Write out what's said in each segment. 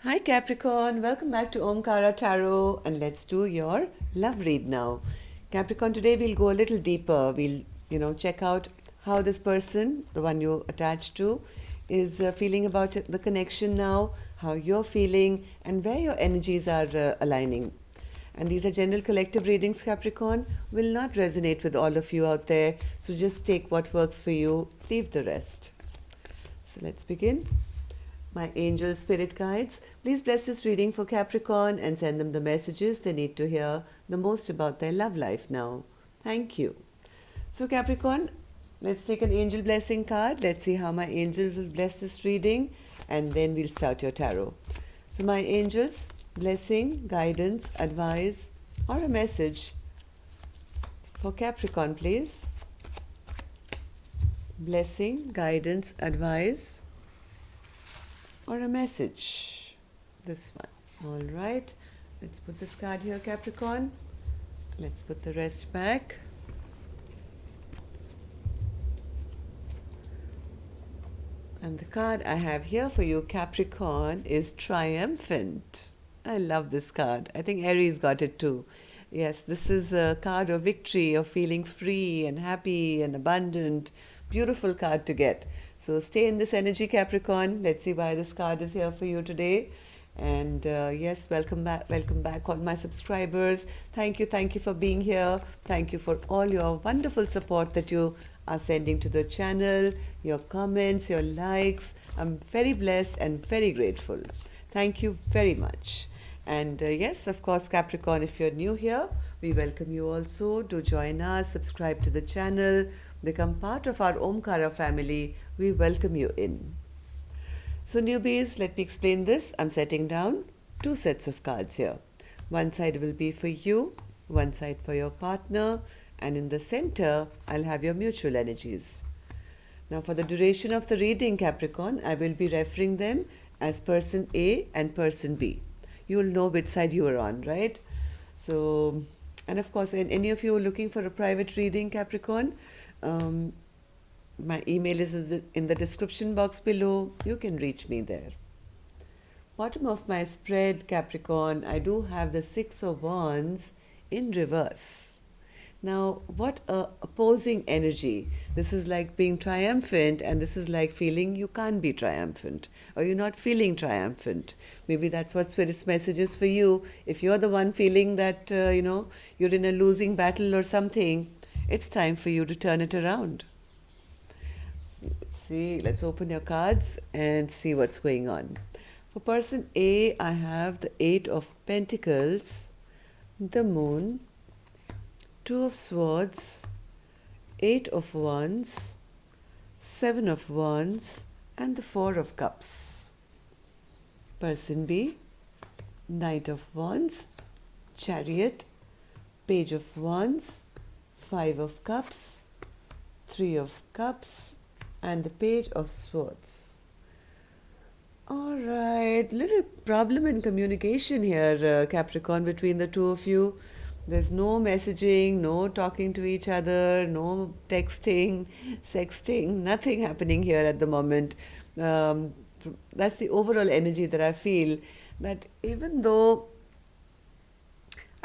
Hi Capricorn, welcome back to Omkara Tarot and let's do your love read now. Capricorn, today we'll go a little deeper. We'll check out how this person, the one you're attached to, is feeling about the connection now, how you're feeling, and where your energies are aligning. And these are general collective readings, Capricorn, will not resonate with all of you out there. So just take what works for you, leave the rest. So let's begin. My angel spirit guides, please bless this reading for Capricorn and send them the messages they need to hear the most about their love life now. Thank you. So, Capricorn, let's take an angel blessing card. Let's see how my angels will bless this reading and then we'll start your tarot. So, my angels, blessing, guidance, advice, or a message for Capricorn, please. Blessing, guidance, advice, or a message. This one. All right. Let's put this card here, Capricorn. Let's put the rest back. And the card I have here for you, Capricorn, is Triumphant. I love this card. I think Aries got it too. Yes, this is a card of victory, of feeling free and happy and abundant. Beautiful card to get. So stay in this energy, Capricorn. Let's see why this card is here for you today. And yes, welcome back, all my subscribers. Thank you for being here. Thank you for all your wonderful support that you are sending to the channel, your comments, your likes. I'm very blessed and very grateful. Thank you very much. And yes, of course, Capricorn, if you're new here, we welcome you also to join us, subscribe to the channel, become part of our Omkara family. We welcome you in. So newbies, let me explain this. I'm setting down two sets of cards here. One side will be for you, one side for your partner, and in the center, I'll have your mutual energies. Now for the duration of the reading, Capricorn, I will be referring them as person A and person B. You'll know which side you are on, right? So, and of course, any of you looking for a private reading, Capricorn, my email is in the description box below. You can reach me there. Bottom of my spread, Capricorn, I do have the Six of Wands in reverse. Now, what a opposing energy. This is like being triumphant, and this is like feeling you can't be triumphant, or you're not feeling triumphant. Maybe that's what Spirit's message is for you. If you're the one feeling that, you're in a losing battle or something, it's time for you to turn it around. See, let's open your cards and see what's going on. For person A, I have the Eight of Pentacles, the Moon, Two of Swords, Eight of Wands, Seven of Wands, and the Four of Cups. Person B, Knight of Wands, Chariot, Page of Wands, Five of Cups, Three of Cups, and the Page of Swords. All right, little problem in communication here, Capricorn, between the two of you. There's no messaging, no talking to each other, no texting, sexting, nothing happening here at the moment. That's the overall energy that I feel, that even though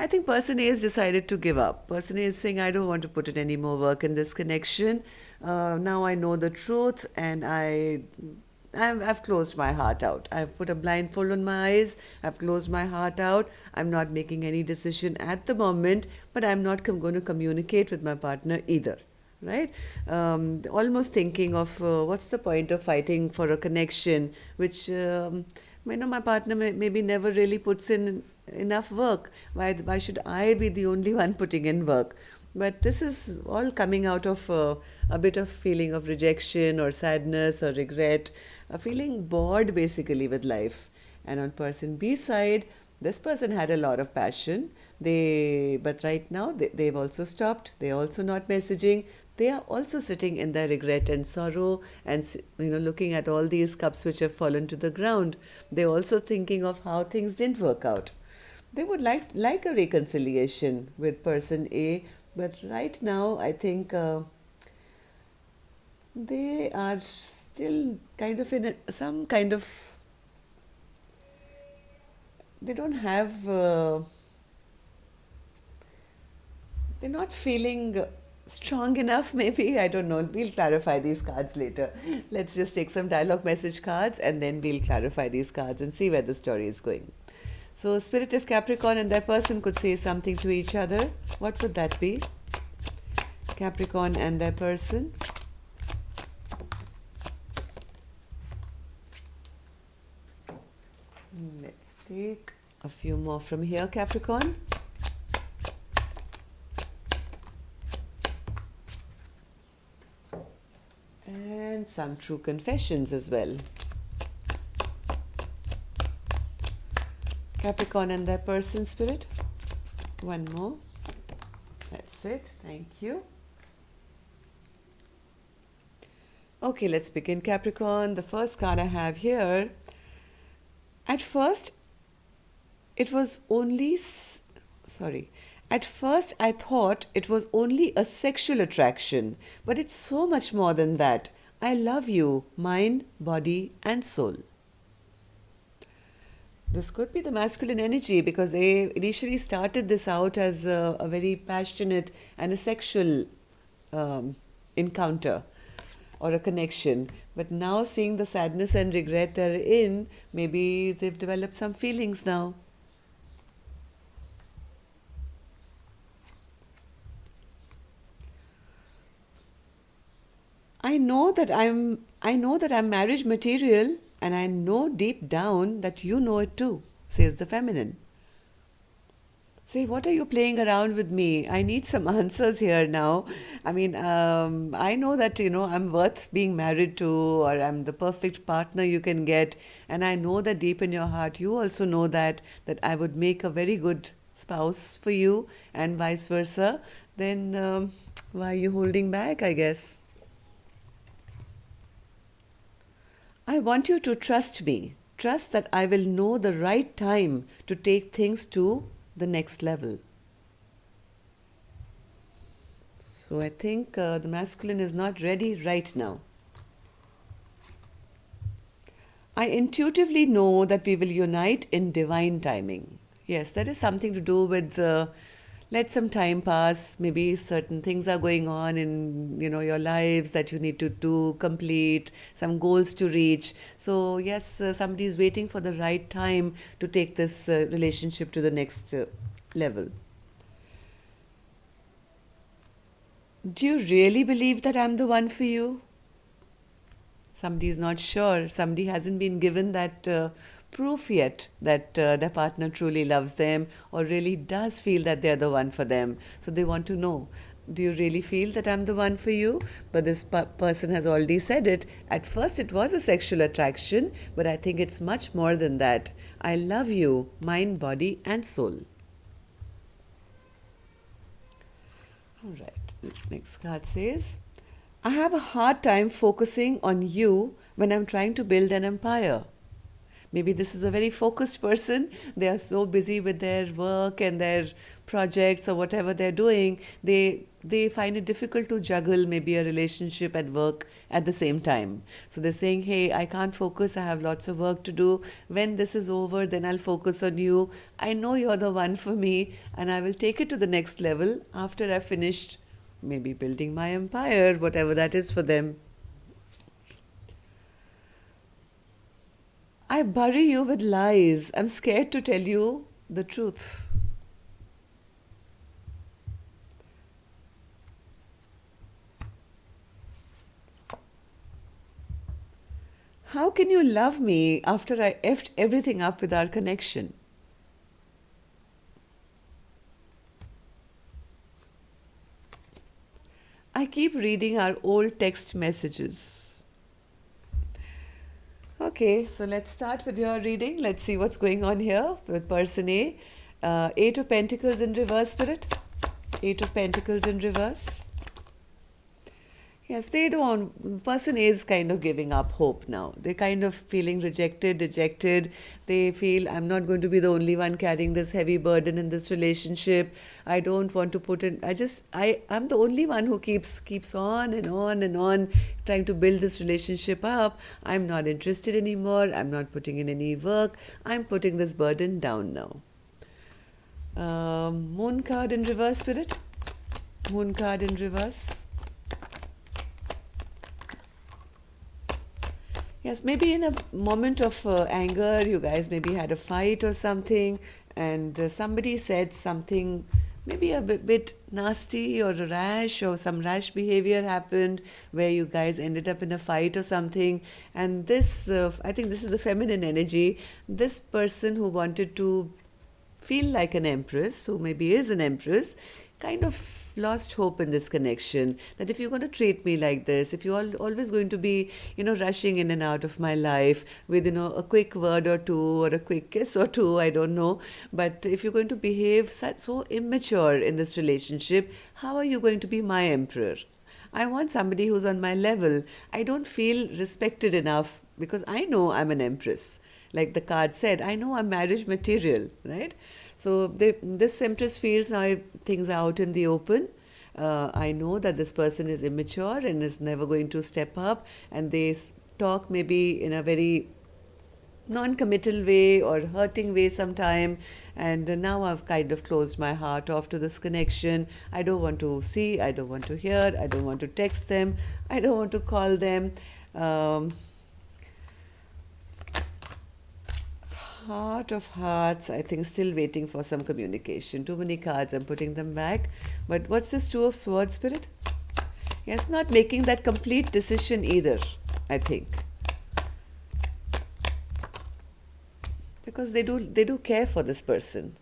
I think person A has decided to give up. Person A is saying, I don't want to put in any more work in this connection. Now I know the truth, and I've closed my heart out. I've put a blindfold on my eyes. I've closed my heart out. I'm not making any decision at the moment, but I'm not going to communicate with my partner either. Right? Almost thinking of what's the point of fighting for a connection, which my partner maybe never really puts in enough work. Why should I be the only one putting in work? But this is all coming out of a bit of feeling of rejection or sadness or regret, a feeling bored basically with life. And on person B side, this person had a lot of passion. But right now they've also stopped. They're also not messaging. They are also sitting in their regret and sorrow, and looking at all these cups which have fallen to the ground. They're also thinking of how things didn't work out. They would like a reconciliation with person A, but right now I think they are still kind of in some kind of they don't have, they're not feeling strong enough, maybe. I don't know. We'll clarify these cards later. Let's just take some dialogue message cards and then we'll clarify these cards and see where the story is going. So, Spirit of Capricorn and their person could say something to each other. What would that be? Capricorn and their person. Let's take a few more from here, Capricorn. And some true confessions as well. Capricorn and their person, Spirit. One more. That's it. Thank you. Okay, let's begin, Capricorn. The first card I have here. At first, it was only... At first, I thought it was only a sexual attraction, but it's so much more than that. I love you, mind, body, and soul. This could be the masculine energy because they initially started this out as a very passionate and a sexual encounter or a connection. But now seeing the sadness and regret they're in, maybe they've developed some feelings now. I know that I'm marriage material, and I know deep down that you know it too, says the feminine. Say, what are you playing around with me? I need some answers here now. I mean, I know that, I'm worth being married to, or I'm the perfect partner you can get. And I know that deep in your heart, you also know that I would make a very good spouse for you and vice versa. Then why are you holding back, I guess? I want you to trust me. Trust that I will know the right time to take things to the next level. So I think the masculine is not ready right now. I intuitively know that we will unite in divine timing. Yes, that is something to do with let some time pass. Maybe certain things are going on in your lives that you need to do, complete, some goals to reach. So yes, somebody is waiting for the right time to take this relationship to the next level. Do you really believe that I'm the one for you? Somebody is not sure. Somebody hasn't been given that proof yet that their partner truly loves them or really does feel that they're the one for them. So they want to know, do you really feel that I'm the one for you? But this person has already said it. At first it was a sexual attraction, but I think it's much more than that. I love you, mind, body, and soul. All right, next card says, I have a hard time focusing on you when I'm trying to build an empire. Maybe this is a very focused person. They are so busy with their work and their projects or whatever they're doing. They find it difficult to juggle maybe a relationship and work at the same time. So they're saying, hey, I can't focus. I have lots of work to do. When this is over, then I'll focus on you. I know you're the one for me and I will take it to the next level after I've finished maybe building my empire, whatever that is for them. I bury you with lies. I'm scared to tell you the truth. How can you love me after I effed everything up with our connection? I keep reading our old text messages. Okay, so let's start with your reading. Let's see what's going on here with person A. Eight of Pentacles in reverse, Spirit. Eight of Pentacles in reverse. Yes, they don't. Person A is kind of giving up hope now. They're kind of feeling rejected, dejected. They feel I'm not going to be the only one carrying this heavy burden in this relationship. I don't want to put in. I'm the only one who keeps on and on and on trying to build this relationship up. I'm not interested anymore. I'm not putting in any work. I'm putting this burden down now. Moon card in reverse, Spirit. Moon card in reverse. Yes, maybe in a moment of anger, you guys maybe had a fight or something, and somebody said something maybe a bit nasty or rash, or some rash behavior happened where you guys ended up in a fight or something. And this, I think this is the feminine energy. This person who wanted to feel like an empress, who maybe is an empress, kind of lost hope in this connection, that if you're going to treat me like this, if you're always going to be, rushing in and out of my life with, a quick word or two or a quick kiss or two, I don't know, but if you're going to behave so immature in this relationship, how are you going to be my emperor? I want somebody who's on my level. I don't feel respected enough because I know I'm an empress. Like the card said, I know I'm marriage material, right? So this empress feels now things are out in the open. I know that this person is immature and is never going to step up, and they talk maybe in a very non-committal way or hurting way sometime, and now I've kind of closed my heart off to this connection. I don't want to see, I don't want to hear, I don't want to text them, I don't want to call them. Heart of hearts, I think still waiting for some communication. Too many cards, I'm putting them back. But what's this Two of Swords, Spirit? Yes, not making that complete decision either, I think. Because they do care for this person.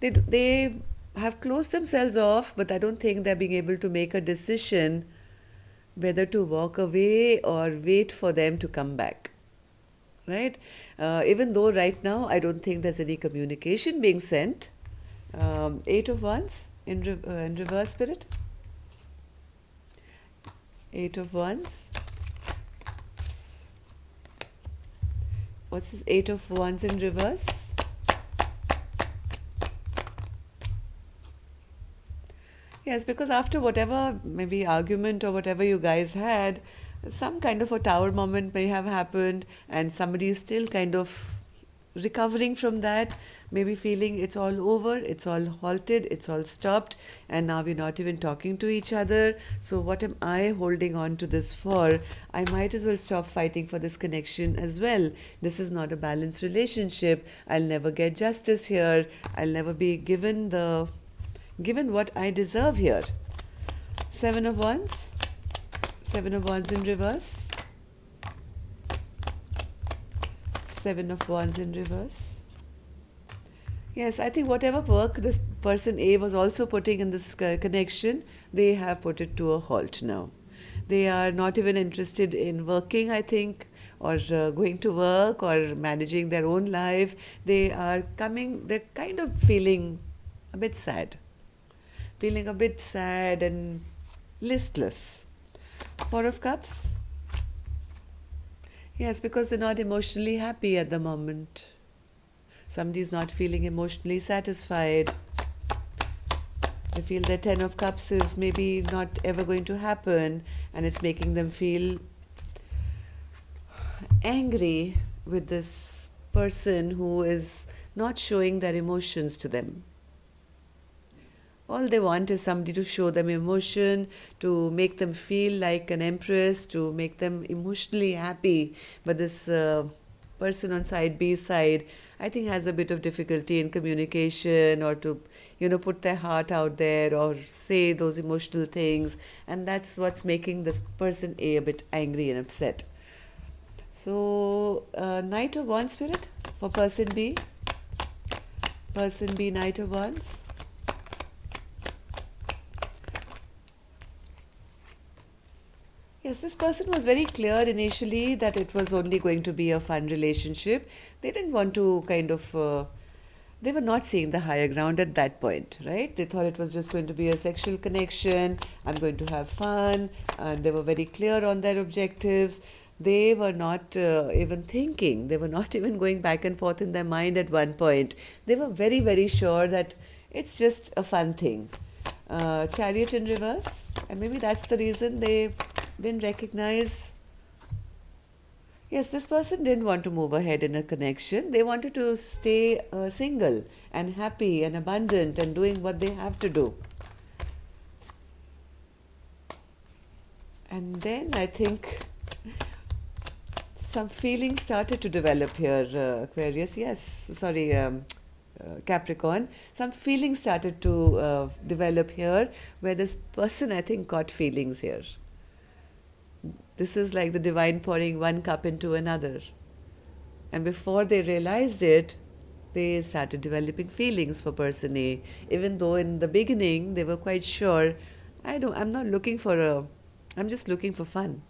They have closed themselves off, but I don't think they're being able to make a decision whether to walk away or wait for them to come back. Right? Even though right now I don't think there's any communication being sent. Eight of Wands in reverse, Spirit. Eight of Wands. What's this Eight of Wands in reverse? Yes, because after whatever maybe argument or whatever you guys had, some kind of a tower moment may have happened, and somebody is still kind of recovering from that, maybe feeling it's all over, it's all halted, it's all stopped, and now we're not even talking to each other. So what am I holding on to this for? I might as well stop fighting for this connection as well. This is not a balanced relationship. I'll never get justice here. I'll never be given what I deserve here. Seven of Wands. Seven of Wands in reverse. Seven of Wands in reverse. Yes, I think whatever work this person A was also putting in this connection, they have put it to a halt now. They are not even interested in working, I think, or going to work or managing their own life. They're kind of feeling a bit sad. Feeling a bit sad and listless. Four of Cups. Yes, because they're not emotionally happy at the moment. Somebody's not feeling emotionally satisfied. They feel that Ten of Cups is maybe not ever going to happen, and it's making them feel angry with this person who is not showing their emotions to them. All they want is somebody to show them emotion, to make them feel like an empress, to make them emotionally happy. But this person on side B's side, I think, has a bit of difficulty in communication, or to, put their heart out there or say those emotional things. And that's what's making this person A a bit angry and upset. So, Knight of Wands, Spirit, for person B. Person B, Knight of Wands. Yes, this person was very clear initially that it was only going to be a fun relationship. They didn't want to they were not seeing the higher ground at that point, right? They thought it was just going to be a sexual connection, I'm going to have fun, and they were very clear on their objectives. They were not even thinking, they were not even going back and forth in their mind at one point. They were very, very sure that it's just a fun thing. Chariot in reverse, and maybe that's the reason they didn't recognize. Yes, this person didn't want to move ahead in a connection. They wanted to stay single and happy and abundant and doing what they have to do. And then I think some feelings started to develop here, Aquarius. Yes, sorry, Capricorn. Some feelings started to develop here where this person, I think, got feelings here. This is like the divine pouring one cup into another. And before they realized it, they started developing feelings for person A. Even though in the beginning they were quite sure, I'm not looking for I'm just looking for fun.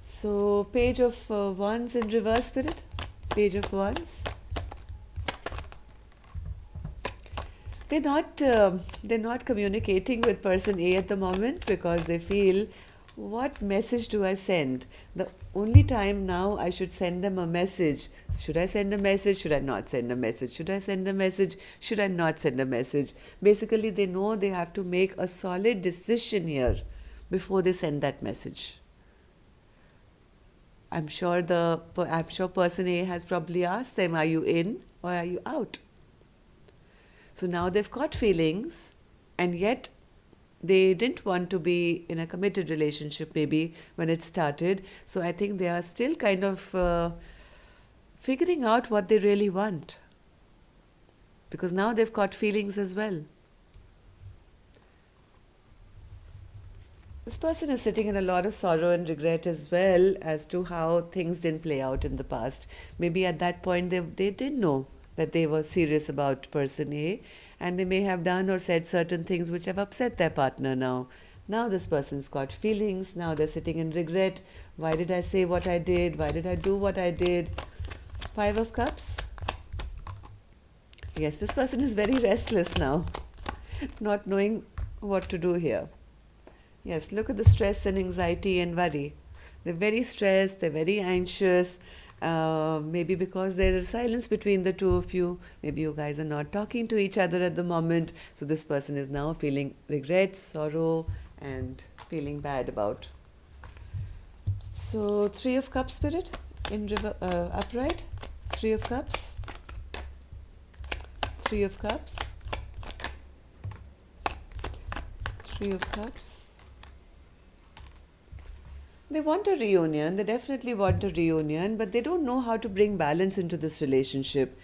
So, Page of Wands in reverse, Spirit. Page of Wands. They're not communicating with person A at the moment because they feel, what message do I send? The only time now I should send them a message. Should I send a message? Should I not send a message? Should I send a message? Should I not send a message? Basically, they know they have to make a solid decision here before they send that message. I'm sure person A has probably asked them, are you in or are you out? So now they've got feelings, and yet they didn't want to be in a committed relationship maybe when it started. So I think they are still kind of figuring out what they really want, because now they've got feelings as well. This person is sitting in a lot of sorrow and regret as well as to how things didn't play out in the past. Maybe at that point they didn't know that they were serious about person A, and they may have done or said certain things which have upset their partner now. Now this person's got feelings, now they're sitting in regret. Why did I say what I did? Why did I do what I did? Five of Cups. Yes, this person is very restless now, not knowing what to do here. Yes, look at the stress and anxiety and worry. They're very stressed, they're very anxious. Maybe because there is silence between the two of you. Maybe you guys are not talking to each other at the moment. So this person is now feeling regret, sorrow, and feeling bad about. So Three of Cups, Spirit, in upright. Three of Cups. Three of Cups. Three of Cups. They want a reunion, they definitely want a reunion, but they don't know how to bring balance into this relationship.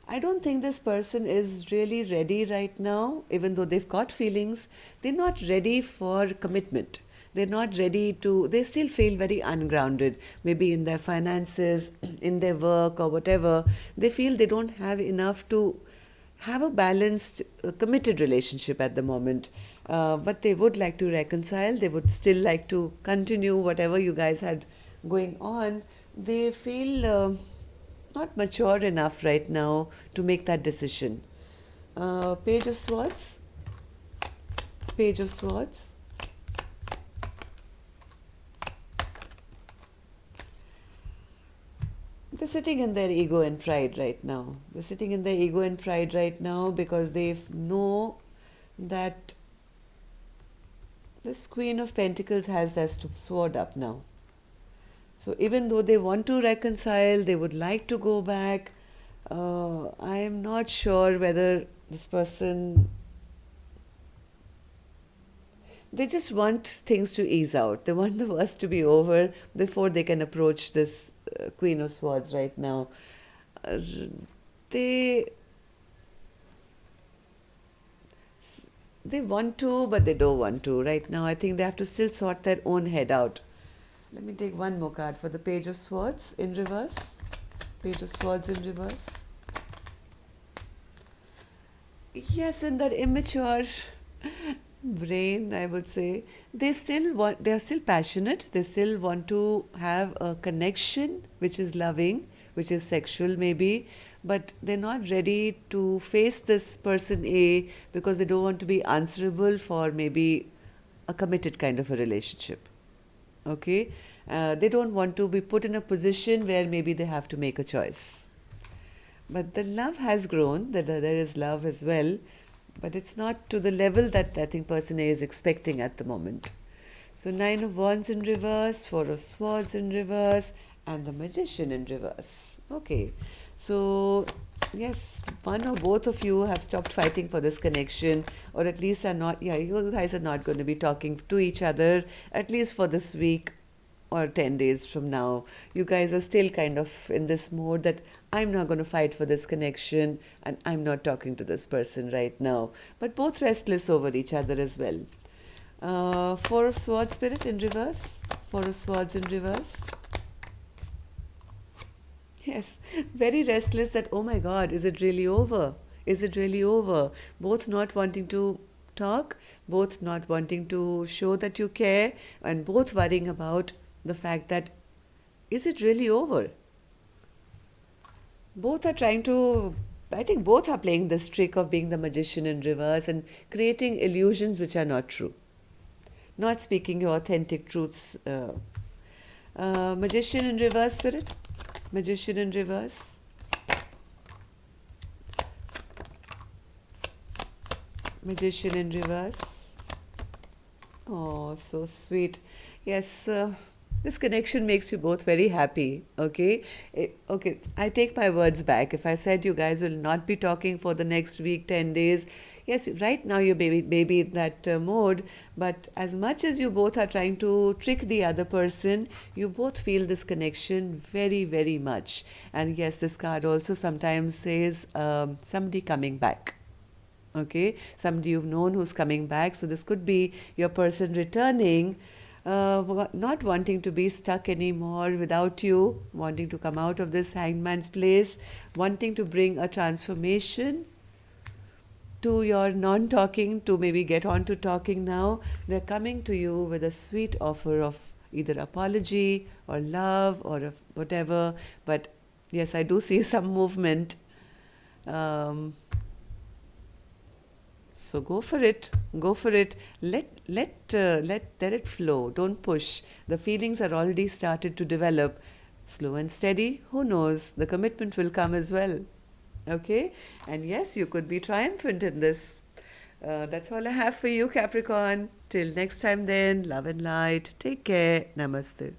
I don't think this person is really ready right now, even though they've got feelings. They're not ready for commitment. They're not ready to, they still feel very ungrounded, maybe in their finances, in their work or whatever. They feel they don't have enough to have a balanced, committed relationship at the moment. But they would like to reconcile. They would still like to continue whatever you guys had going on. They feel not mature enough right now to make that decision. Page of Swords. Page of Swords. They're sitting in their ego and pride right now. They're sitting in their ego and pride right now because they know that this Queen of Pentacles has their sword up now. So even though they want to reconcile, they would like to go back, I am not sure whether this person, they just want things to ease out. They want the worst to be over before they can approach this Queen of Swords right now. They want to, but they don't want to right now. I think they have to still sort their own head out. Let me take one more card for the Page of Swords in reverse. Page of Swords in reverse. Yes, in that immature brain, I would say, they are still passionate. They still want to have a connection which is loving which is sexual maybe, but they're not ready to face this person A because they don't want to be answerable for maybe a committed kind of a relationship. Okay? They don't want to be put in a position where maybe they have to make a choice. But the love has grown, there is love as well, but it's not to the level that I think person A is expecting at the moment. So 9 of Wands in reverse, 4 of Swords in reverse, and the Magician in reverse. Okay, so yes, one or both of you have stopped fighting for this connection, or at least are not, yeah, you guys are not going to be talking to each other, at least for this week or 10 days from now. You guys are still kind of in this mode that I'm not going to fight for this connection and I'm not talking to this person right now. But both restless over each other as well. 4 of Swords, Spirit, in reverse. 4 of Swords in reverse. Yes, very restless that, oh my God, is it really over? Is it really over? Both not wanting to talk, both not wanting to show that you care, and both worrying about the fact that, is it really over? Both are trying to, I think both are playing this trick of being the magician in reverse and creating illusions which are not true. Not speaking your authentic truths. Magician in reverse, Spirit. Magician in reverse. Magician in reverse. Oh, so sweet. Yes, this connection makes you both very happy. Okay, okay. I take my words back. If I said you guys will not be talking for the next week, 10 days, yes, right now you're maybe in that mode. But as much as you both are trying to trick the other person, you both feel this connection very, very much. And yes, this card also sometimes says somebody coming back. Okay, somebody you've known who's coming back. So this could be your person returning, not wanting to be stuck anymore without you, wanting to come out of this hangman's place, wanting to bring a transformation to your non-talking, to maybe get on to talking now. They're coming to you with a sweet offer of either apology or love or of whatever. But yes, I do see some movement. So go for it. Go for it. Let it flow. Don't push. The feelings are already started to develop. Slow and steady. Who knows? The commitment will come as well. Okay? And yes, you could be triumphant in this. That's all I have for you, Capricorn. Till next time then, love and light. Take care. Namaste.